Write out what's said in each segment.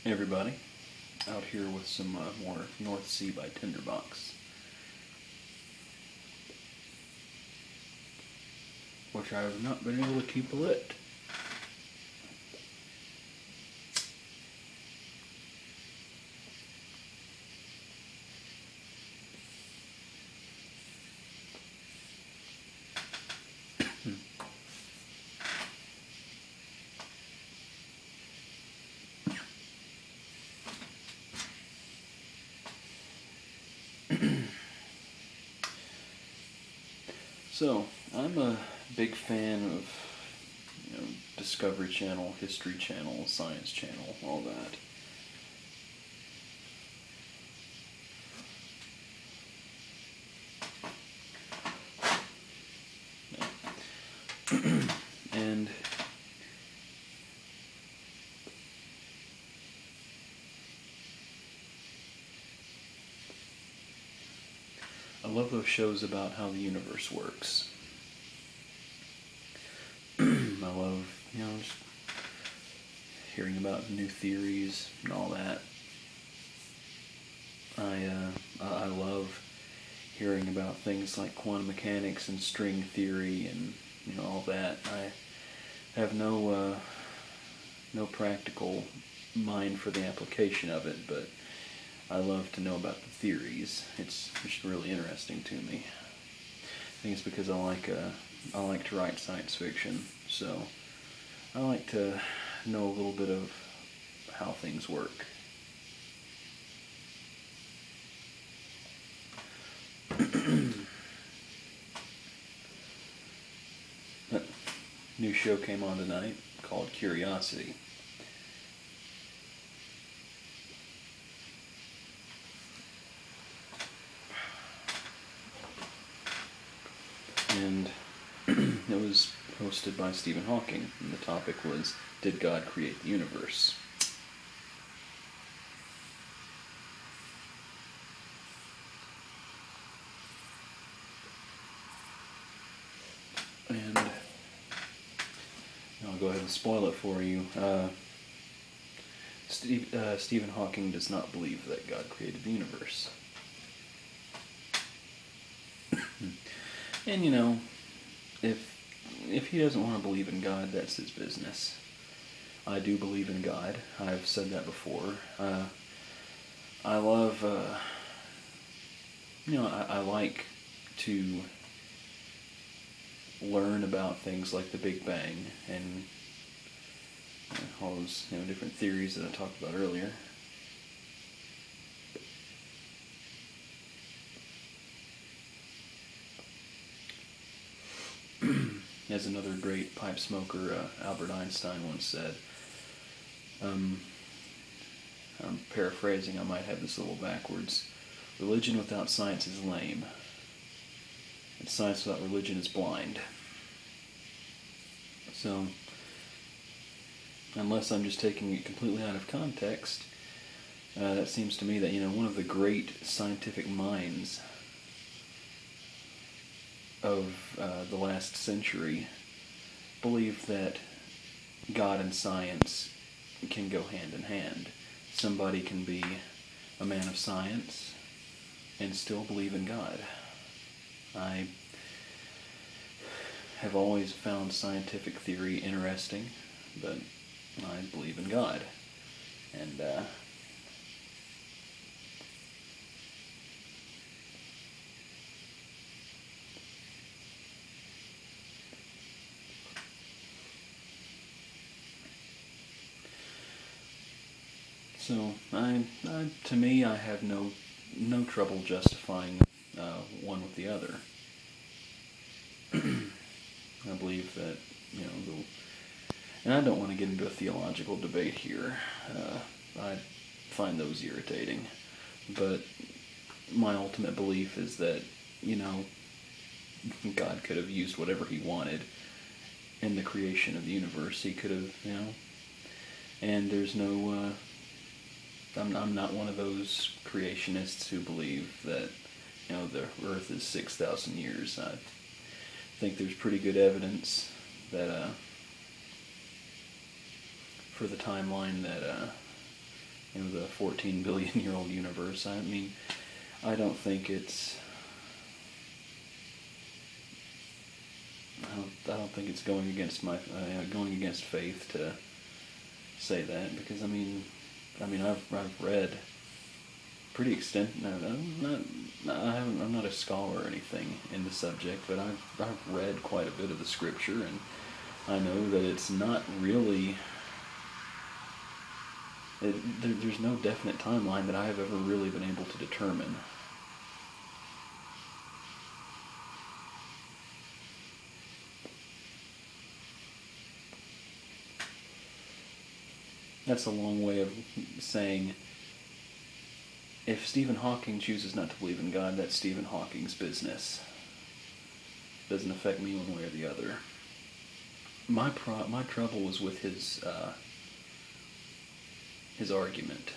Hey everybody, out here with some more North Sea by Tinderbox, which I have not been able to keep lit. So, I'm a big fan of, Discovery Channel, History Channel, Science Channel, all that. And I love those shows about how the universe works. I love, just hearing about new theories and all that. I love hearing about things like quantum mechanics and string theory and all that. I have no practical mind for the application of it, but I love to know about the theories. It's just really interesting to me. I think it's because I like to write science fiction, so I like to know a little bit of how things work. That new show came on tonight called Curiosity. And it was hosted by Stephen Hawking, and the topic was, did God create the universe? And I'll go ahead and spoil it for you. Stephen Hawking does not believe that God created the universe. And if he doesn't want to believe in God, that's his business. I do believe in God. I've said that before. I love, I like to learn about things like the Big Bang and all those different theories that I talked about earlier. As another great pipe smoker, Albert Einstein, once said, I'm paraphrasing, I might have this a little backwards, religion without science is lame, and science without religion is blind. So, unless I'm just taking it completely out of context, that seems to me that, one of the great scientific minds of the last century believed that God and science can go hand in hand. Somebody can be a man of science and still believe in God. I have always found scientific theory interesting, but I believe in God. And so, to me, I have no trouble justifying one with the other. I believe that, and I don't want to get into a theological debate here. I find those irritating. But my ultimate belief is that, God could have used whatever he wanted in the creation of the universe. He could have, and there's no, I'm not one of those creationists who believe that, the Earth is 6,000 years. I think there's pretty good evidence that, for the timeline that the 14 billion year old universe. I mean, I don't think it's. I don't think it's going against faith to say that, because I've read pretty extensive. I'm not a scholar or anything in the subject, but I've read quite a bit of the scripture, and I know that it's not really. There's no definite timeline that I have ever really been able to determine. That's a long way of saying, if Stephen Hawking chooses not to believe in God, that's Stephen Hawking's business. Doesn't affect me one way or the other. My trouble was with his argument.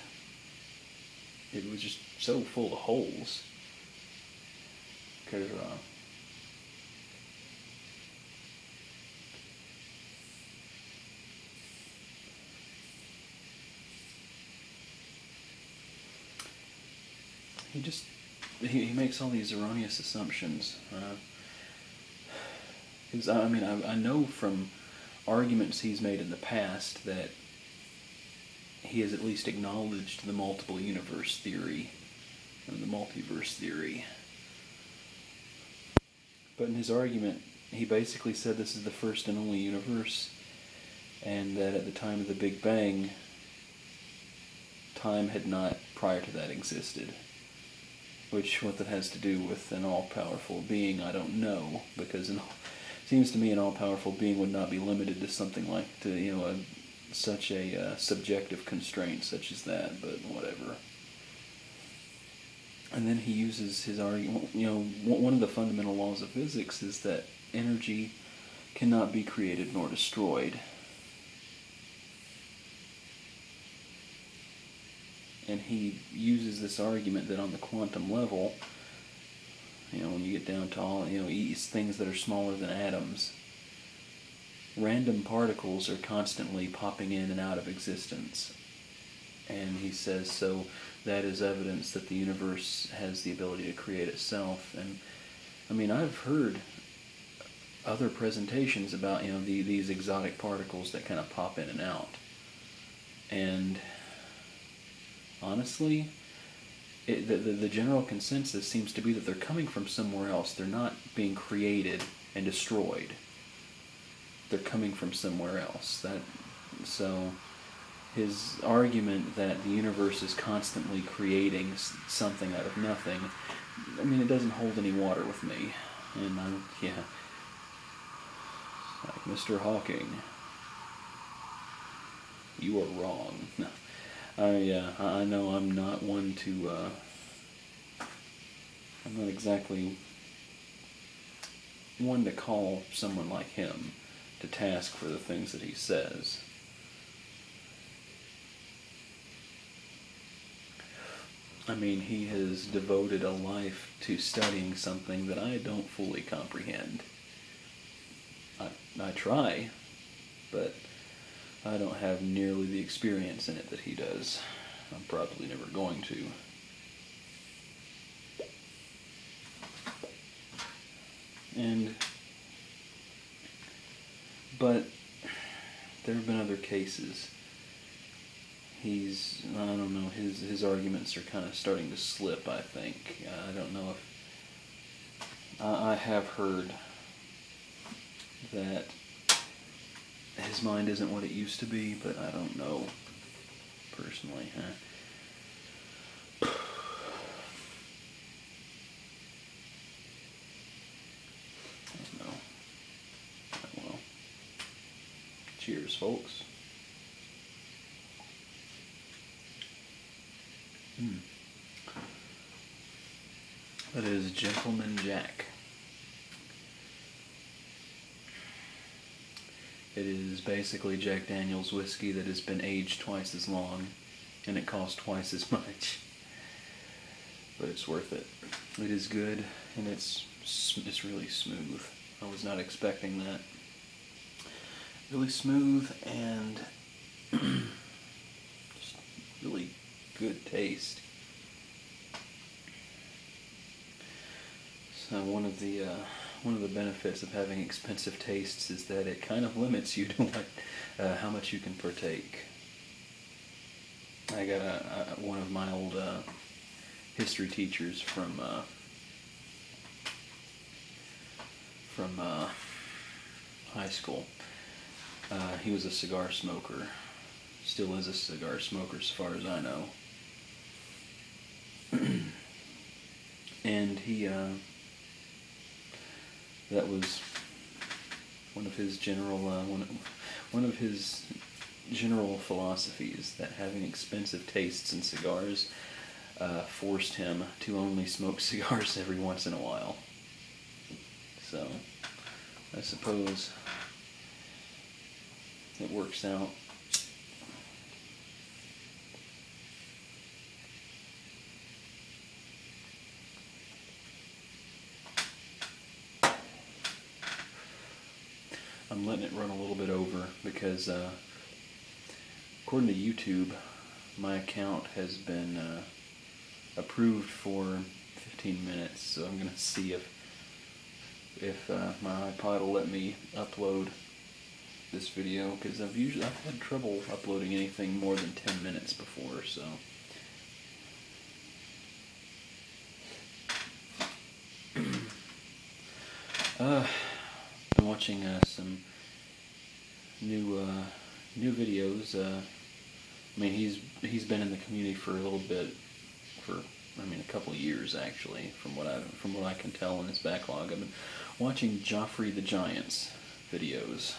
It was just so full of holes. Because he makes all these erroneous assumptions. I know from arguments he's made in the past that he has at least acknowledged the multiple universe theory and the multiverse theory. But in his argument, he basically said this is the first and only universe, and that at the time of the Big Bang, time had not prior to that existed. Which, what that has to do with an all-powerful being, I don't know, because it seems to me an all-powerful being would not be limited to something like such a subjective constraint such as that, but whatever. And then he uses his argument. One of the fundamental laws of physics is that energy cannot be created nor destroyed. And he uses this argument that on the quantum level, when you get down to all, things that are smaller than atoms, random particles are constantly popping in and out of existence. And he says, so that is evidence that the universe has the ability to create itself. And I've heard other presentations about, these exotic particles that kind of pop in and out. And honestly, the general consensus seems to be that they're coming from somewhere else. They're not being created and destroyed. They're coming from somewhere else. So his argument that the universe is constantly creating something out of nothing, it doesn't hold any water with me. And like, Mr. Hawking, you are wrong. I know I'm not one to, I'm not exactly one to call someone like him to task for the things that he says. He has devoted a life to studying something that I don't fully comprehend. I try, but I don't have nearly the experience in it that he does. I'm probably never going to. But there have been other cases. His arguments are kind of starting to slip, I think. I don't know if... I have heard that his mind isn't what it used to be, but I don't know personally. I don't know. Well, cheers, folks. That is Gentleman Jack. It is basically Jack Daniel's whiskey that has been aged twice as long, and it costs twice as much. But it's worth it. It is good, and it's really smooth. I was not expecting that. Really smooth and just really good taste. So one of the benefits of having expensive tastes is that it kind of limits you to how much you can partake. I got one of my old history teachers from high school. He was a cigar smoker. Still is a cigar smoker as far as I know. And he, that was one of his general philosophies, that having expensive tastes in cigars forced him to only smoke cigars every once in a while. So, I suppose it works out. I'm letting it run a little bit over because, according to YouTube, my account has been approved for 15 minutes, so I'm going to see if my iPod will let me upload this video, because I've had trouble uploading anything more than 10 minutes before, so. Been watching some new videos. I mean, he's been in the community for a little bit, a couple of years actually, from what I can tell in his backlog. I've been watching Joffrey the Giant's videos.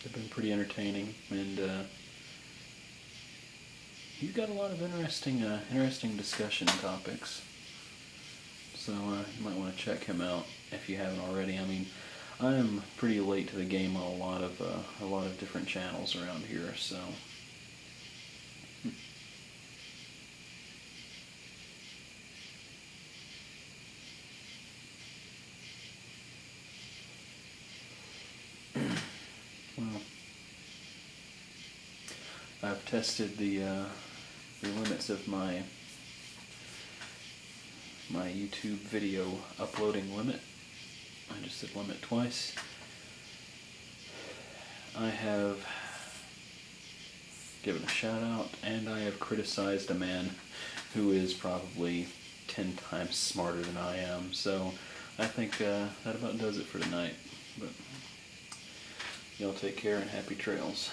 They've been pretty entertaining, and he's got a lot of interesting discussion topics. So you might want to check him out if you haven't already. I mean, I am pretty late to the game on a lot of different channels around here, so. Well, I've tested the limits of my YouTube video uploading limit. I just said limit twice. I have given a shout out, and I have criticized a man who is probably 10 times smarter than I am. So I think that about does it for tonight. But y'all take care and happy trails.